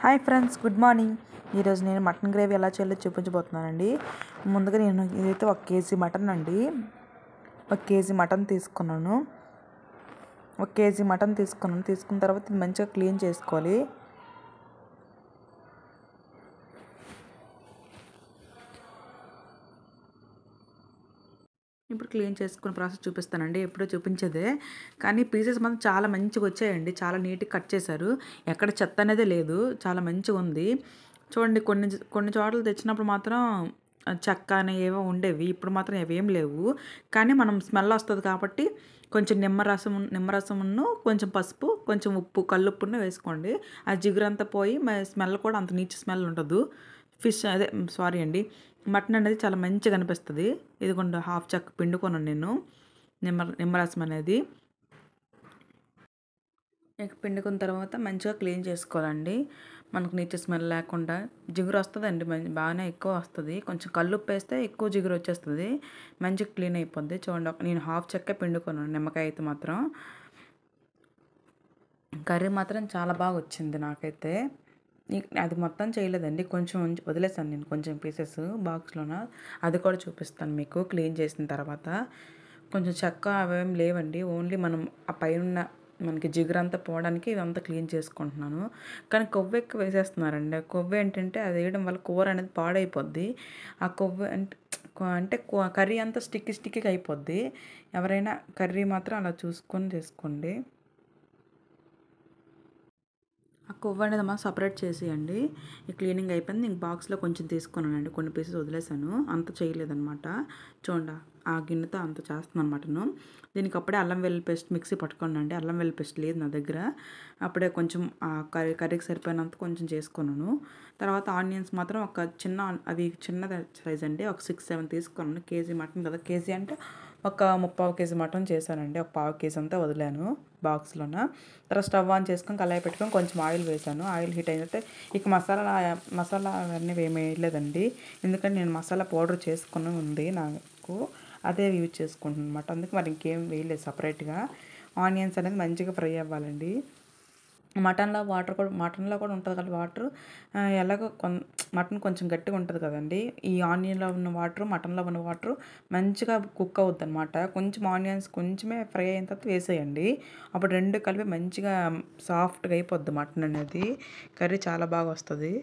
Hi friends, good morning. ఈరోజు నేను mutton gravy ఎలా చేయాలో చూపించబోతున్నానండి. ముందుగా నేను ఇదైతే 1 కేజీ మటన్ అండి. 1 కేజీ మటన్ తీసుకున్నాను. 1 కేజీ మటన్ తీసుకున్న తర్వాత ఇది మంచిగా క్లీన్ చేసుకోవాలి. ఇప్పుడు క్లీన్ చేసుకునే ప్రాసెస్ చూపిస్తానండి. ఎప్పుడో చూపించేదే, కానీ పీసెస్ మాత్రం చాలా మంచిగా వచ్చాయండి. చాలా నీట్గా కట్ చేశారు. ఎక్కడ చెత్త అనేది లేదు. చాలా మంచిగా ఉంది. చూడండి, కొన్ని చోట్ల తెచ్చినప్పుడు మాత్రం చెక్క అని ఏవో ఉండేవి. ఇప్పుడు మాత్రం అవేం లేవు. కానీ మనం స్మెల్ వస్తుంది కాబట్టి కొంచెం నిమ్మరసమును కొంచెం పసుపు, కొంచెం ఉప్పు, కల్లుప్పును వేసుకోండి. ఆ జిగురంతా పోయి స్మెల్ కూడా అంత నీచు స్మెల్ ఉండదు. సారీ అండి, మటన్ అనేది చాలా మంచిగా అనిపిస్తుంది. ఇదిగోండి, హాఫ్ చెక్క పిండుకొన్నాను నేను నిమ్మరసం అనేది. ఇక పిండుకున్న తర్వాత మంచిగా క్లీన్ చేసుకోవాలండి. మనకు నీచు స్మెల్ లేకుండా. జిగురు వస్తుందండి, బాగానే ఎక్కువ వస్తుంది. కొంచెం కల్లుప్పు వేస్తే ఎక్కువ జిగురు వచ్చేస్తుంది. మంచిగా క్లీన్ అయిపోద్ది. చూడండి, నేను హాఫ్ చెక్క పిండుకున్నాను. నిమ్మకాయ అయితే మాత్రం కర్రీ మాత్రం చాలా బాగా వచ్చింది నాకైతే. అది మొత్తం చేయలేదండి, కొంచెం వదిలేసాను నేను, కొంచెం పీసెస్ బాక్స్లోన. అది కూడా చూపిస్తాను మీకు క్లీన్ చేసిన తర్వాత. కొంచెం చెక్క అవేం లేవండి, ఓన్లీ మనం ఆ పైన మనకి జిగురంతా పోవడానికి ఇదంతా క్లీన్ చేసుకుంటున్నాను. కానీ కొవ్వు ఎక్కువ వేసేస్తున్నారండి. ఆ కొవ్వు ఏంటంటే అది వేయడం వల్ల కూర అనేది పాడైపోద్ది. ఆ కొవ్వు అంటే కర్రీ అంతా స్టిక్కీగా అయిపోద్ది. ఎవరైనా కర్రీ మాత్రం అలా చూసుకొని చేసుకోండి. ఆ కొవ్వు అనేది మనం సపరేట్ చేసేయండి. ఈ క్లీనింగ్ అయిపోయింది. ఇంక బాక్స్లో కొంచెం తీసుకున్నానండి, కొన్ని పీసెస్ వదిలేసాను, అంత చేయలేదన్నమాట. చూడండి, ఆ గిన్నెతో అంత చేస్తున్నాను మటను. దీనికి అప్పుడే అల్లం వెల్లుల్లి పేస్ట్ మిక్సీ పట్టుకోనండి. అల్లం వెల్లుల్లి పేస్ట్ లేదు నా దగ్గర. అప్పుడే కొంచెం కర్రీకి సరిపోయినంత కొంచెం చేసుకున్నాను. తర్వాత ఆనియన్స్ మాత్రం అవి చిన్న సైజ్ అండి, ఒక 6-7 తీసుకున్నాను. కేజీ మటన్ కదా, కేజీ అంటే ఒక 3/4 కేజీ మటన్ చేశానండి. ఒక 1/2 కేజీ అంతా వదిలాను బాక్స్లోన. తర్వాత స్టవ్ ఆన్ చేసుకొని కళాయి పెట్టుకొని కొంచెం ఆయిల్ వేసాను. ఆయిల్ హీట్ అయినట్టే ఇక మసాలా అవన్నీ ఏమి వేయలేదండి. ఎందుకంటే నేను మసాలా పౌడర్ చేసుకుని ఉంది నాకు, అదే యూజ్ చేసుకుంటున్నాను అనమాట. అందుకే మరి ఇంకేం వేయలేదు సపరేట్గా. ఆనియన్స్ అనేది మంచిగా ఫ్రై అవ్వాలండి. మటన్లో కూడా ఉంటుంది కదా వాటర్. ఎలాగో మటన్ కొంచెం గట్టిగా ఉంటుంది కదండి. ఈ ఆనియన్లో ఉన్న వాటర్, మటన్లో ఉన్న వాటర్ మంచిగా కుక్ అవుద్ది అనమాట. కొంచెం ఆనియన్స్ కొంచెమే ఫ్రై అయిన తర్వాత వేసేయండి. అప్పుడు రెండు కలిపి మంచిగా సాఫ్ట్గా అయిపోద్ది మటన్ అనేది. కర్రీ చాలా బాగా వస్తుంది.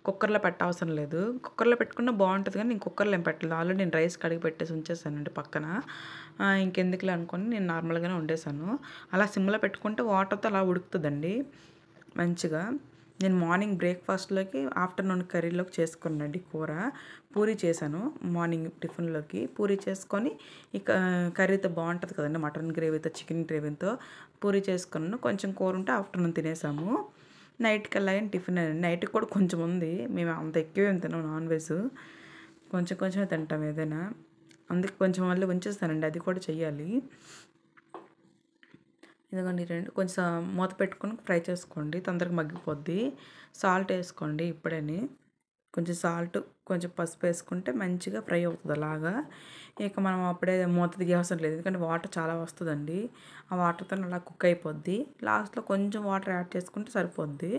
కుక్కర్లో పెట్టవసరం లేదు. కుక్కర్లో పెట్టుకున్నా బాగుంటుంది, కానీ నేను కుక్కర్లో ఏం పెట్టలేదు. ఆల్రెడీ నేను రైస్ కడిగి పెట్టేసి ఉంచేసానండి పక్కన. ఇంకెందుకులే అనుకొని నేను నార్మల్గానే వండేసాను. అలా సిమ్లో పెట్టుకుంటే వాటర్తో అలా ఉడుకుతుందండి మంచిగా. నేను మార్నింగ్ బ్రేక్ఫాస్ట్లోకి, ఆఫ్టర్నూన్ కర్రీలోకి చేసుకున్నానండి కూర. పూరీ చేశాను మార్నింగ్ టిఫిన్లోకి. పూరీ చేసుకొని ఇక కర్రీతో బాగుంటుంది కదండి, మటన్ గ్రేవీతో, చికెన్ గ్రేవీతో పూరీ చేసుకున్నాను. కొంచెం కూర ఉంటే ఆఫ్టర్నూన్ తినేసాము. నైట్కి అలాగే టిఫిన్ నైట్కి కూడా కొంచెం ఉంది. మేము అంత ఎక్కువేం తినాం నాన్ వెజ్, కొంచెమే తింటాం ఏదైనా. అందుకే కొంచెం మళ్ళీ ఉంచేస్తానండి, అది కూడా చెయ్యాలి. ఇదిగోండి, కొంచెం మూత పెట్టుకొని ఫ్రై చేసుకోండి, తొందరగా మగ్గిపోద్ది. సాల్ట్ వేసుకోండి ఇప్పుడని. కొంచెం సాల్ట్, కొంచెం పసుపు వేసుకుంటే మంచిగా ఫ్రై అవుతుంది అలాగా. ఇక మనం అప్పుడే మూత తీయవసరం లేదు, ఎందుకంటే వాటర్ చాలా వస్తుందండి. ఆ వాటర్తో అలా కుక్ అయిపోద్ది. లాస్ట్లో కొంచెం వాటర్ యాడ్ చేసుకుంటే సరిపోద్ది.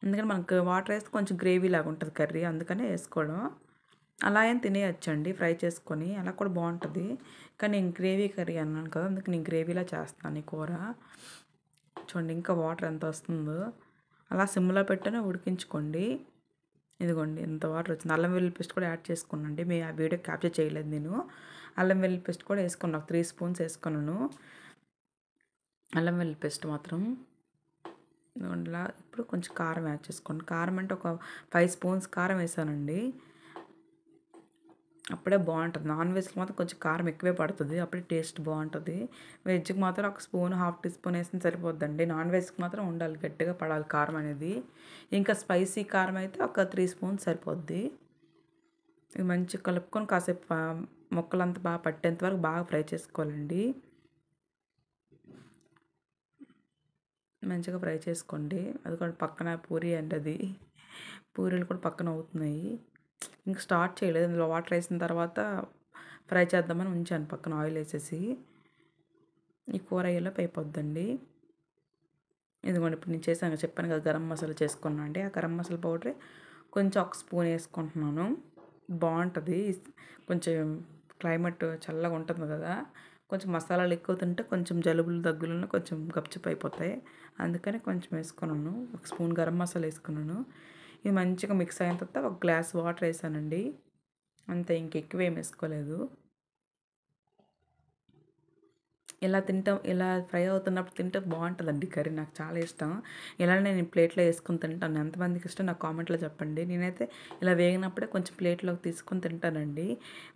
ఎందుకంటే మనకు వాటర్ వేస్తే కొంచెం గ్రేవీ లాగా ఉంటుంది కర్రీ, అందుకనే వేసుకోవడం. అలా ఏం తినేయచ్చండి ఫ్రై చేసుకొని, అలా కూడా బాగుంటుంది. కానీ నేను గ్రేవీ కర్రీ అన్నాను కదా, అందుకే నేను గ్రేవీలా చేస్తాను ఈ కూర. చూడండి, ఇంకా వాటర్ ఎంత వస్తుందో. అలా సిమ్లో పెట్టనే ఉడికించుకోండి. ఇదిగోండి, ఎంత వాటర్ వచ్చింది. అల్లం వెల్లుల్లి పేస్ట్ కూడా యాడ్ చేసుకున్నాండి. ఆ వీడియో క్యాప్చర్ చేయలేదు నేను. అల్లం వెల్లుల్లి పేస్ట్ కూడా వేసుకున్నాను, 3 స్పూన్స్ వేసుకున్నాను అల్లం వెల్లుల్లి పేస్ట్ మాత్రం. ఇలా ఇప్పుడు కొంచెం కారం యాడ్ చేసుకోండి. కారం అంటే ఒక 5 స్పూన్స్ కారం వేసానండి. అప్పుడే బాగుంటుంది. నాన్ వెజ్కి మాత్రం కొంచెం కారం ఎక్కువే పడుతుంది, అప్పుడే టేస్ట్ బాగుంటుంది. వెజ్కి మాత్రం 1 స్పూన్, 1/2 టీ స్పూన్ వేసిన సరిపోద్దండి. నాన్ వెజ్కి మాత్రం ఉండాలి, గట్టిగా పడాలి కారం అనేది. ఇంకా స్పైసీ కారం అయితే ఒక 3 స్పూన్స్ సరిపోద్ది. ఇది మంచిగా కలుపుకొని కాసేపు ముక్కలంతా బాగా పట్టేంత వరకు బాగా ఫ్రై చేసుకోవాలండి. మంచిగా ఫ్రై చేసుకోండి. అది కూడా పక్కన పూరీ అండి, అది పూరీలు కూడా పక్కన అవుతున్నాయి. ఇంకా స్టార్ట్ చేయలేదు. అందులో వాటర్ వేసిన తర్వాత ఫ్రై చేద్దామని ఉంచాను పక్కన ఆయిల్ వేసేసి. ఈ కూర ఇలా అయిపోద్దండి. ఇదిగోండి ఇప్పుడు నేను చేశాను చెప్పాను కదా గరం మసాలా చేసుకున్నాను అండి. ఆ గరం మసాలా పౌడరే కొంచెం ఒక స్పూన్ వేసుకుంటున్నాను. బాగుంటుంది. కొంచెం క్లైమేట్ చల్లగా ఉంటుంది కదా, కొంచెం మసాలాలు ఎక్కువ తింటే కొంచెం జలుబులు దగ్గులను కొంచెం గప్చుప్ అయిపోతాయి. అందుకని కొంచెం వేసుకున్నాను. ఒక స్పూన్ గరం మసాలా వేసుకున్నాను. ఇది మంచిగా మిక్స్ అయిన తర్వాత ఒక గ్లాస్ వాటర్ వేసానండి. అంతే, ఇంకెక్కువ ఏం వేసుకోలేదు. ఇలా ఫ్రై అవుతున్నప్పుడు తింటే బాగుంటుందండి కర్రీ. నాకు చాలా ఇష్టం. ఇలానే నేను ప్లేట్లో వేసుకొని తింటాను. ఎంతమందికి ఇష్టం నాకు కామెంట్లో చెప్పండి. నేనైతే ఇలా వేగినప్పుడే కొంచెం ప్లేట్లోకి తీసుకొని తింటానండి.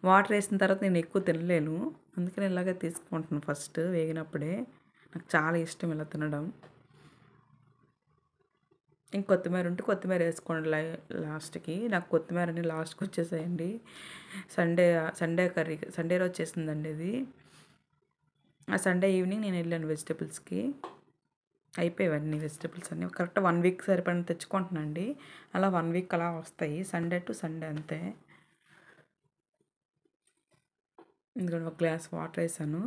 వాటర్ వేసిన తర్వాత నేను ఎక్కువ తినలేను, అందుకని ఇలాగే తీసుకుంటాను ఫస్ట్ వేగినప్పుడే. నాకు చాలా ఇష్టం ఇలా తినడం. ఇంక కొత్తిమీర ఉంటే కొత్తిమీర వేసుకోండి లాస్ట్కి. నాకు కొత్తిమీర అన్ని లాస్ట్కి వచ్చేసాయండి. సండే కర్రీ, సండే రోజు చేసిందండి ఇది. ఆ సండే ఈవినింగ్ నేను వెళ్ళాను వెజిటబుల్స్కి. అయిపోయేవన్నీ వెజిటబుల్స్ అన్నీ కరెక్ట్ 1 వీక్ సరిపడిన తెచ్చుకుంటున్నానండి. అలా 1 వీక్ అలా వస్తాయి, సండే టు సండే అంతే. ఇందులో ఒక గ్లాస్ వాటర్ వేసాను.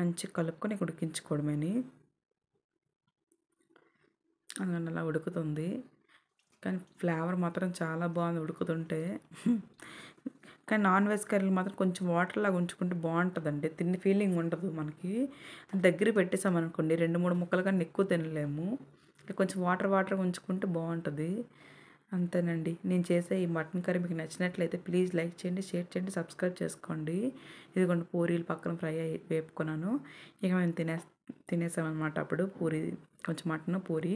మంచిగా కలుపుకొని ఉడికించుకోవడమని. అందుకని అలా ఉడుకుతుంది. కానీ ఫ్లేవర్ మాత్రం చాలా బాగుంది ఉడుకుతుంటే. కానీ నాన్ వెజ్ కర్రీలు మాత్రం కొంచెం వాటర్ లాగా ఉంచుకుంటే బాగుంటుందండి. తిన్న ఫీలింగ్ ఉండదు మనకి. దగ్గర పెట్టేసామనుకోండి 2-3 ముక్కలు కన్నా ఎక్కువ తినలేము. కొంచెం వాటర్ ఉంచుకుంటే బాగుంటుంది. అంతేనండి. నేను చేసే ఈ మటన్ కర్రీ మీకు నచ్చినట్లయితే ప్లీజ్ లైక్ చేయండి, షేర్ చేయండి, సబ్స్క్రైబ్ చేసుకోండి. ఇదిగోండి పూరీలు పక్కన ఫ్రై అయ్యి వేపుకున్నాను. ఇక మేము తినేసామన్నమాట. అప్పుడు పూరి, కొంచెం మటన్, పూరి,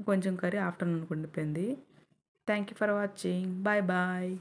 కొంచెం కర్రీ ఆఫ్టర్నూన్కి ఉండిపోయింది. Thank you for watching. Bye bye.